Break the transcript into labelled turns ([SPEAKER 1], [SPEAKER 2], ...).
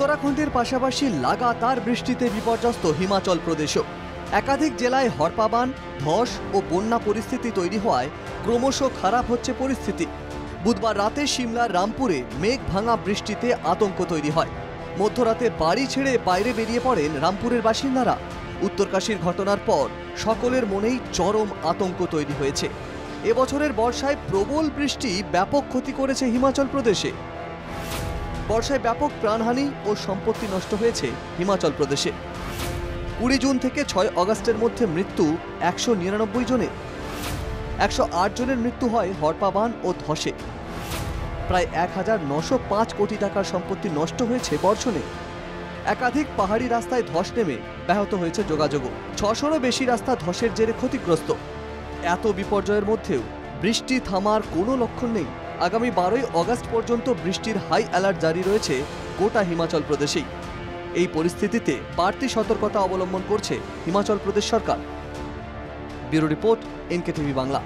[SPEAKER 1] উত্তরাখণ্ডের পাশাপাশি লাগাতার বৃষ্টিতে বিপর্যস্ত হিমাচল প্রদেশও। একাধিক জেলায় হড়পাবান, ধস ও বন্যা পরিস্থিতি তৈরি হওয়ায় ক্রমশ খারাপ হচ্ছে পরিস্থিতি। বুধবার রাতে সিমলার রামপুরে মেঘ ভাঙা বৃষ্টিতে আতঙ্ক তৈরি হয়। মধ্যরাতে বাড়ি ছেড়ে বাইরে বেরিয়ে পড়েন রামপুরের বাসিন্দারা। উত্তরকাশীর ঘটনার পর সকলের মনেই চরম আতঙ্ক তৈরি হয়েছে। এবছরের বর্ষায় প্রবল বৃষ্টি ব্যাপক ক্ষতি করেছে হিমাচল প্রদেশে। বর্ষায় ব্যাপক প্রাণহানি ও সম্পত্তি নষ্ট হয়েছে হিমাচল প্রদেশে। 20 জুন থেকে 6 আগস্টের মধ্যে মৃত্যু 199 জনের। 108 জনের মৃত্যু হয় হড়পাবান ও ধসে। প্রায় 1905 কোটি টাকার সম্পত্তি নষ্ট হয়েছে বর্ষণে। একাধিক পাহাড়ি রাস্তায় ধস নেমে ব্যাহত হয়েছে যোগাযোগও। 600-রও বেশি রাস্তা ধসের জেরে ক্ষতিগ্রস্ত। এত বিপর্যয়ের মধ্যেও বৃষ্টি থামার কোনো লক্ষণ নেই। আগামী 12 আগস্ট পর্যন্ত বৃষ্টির হাই অ্যালার্ট জারি রয়েছে গোটা হিমাচল প্রদেশেই। এই পরিস্থিতিতে বাড়তি সতর্কতা অবলম্বন করছে হিমাচল প্রদেশ সরকার। Bureau report, NKTV Bangla.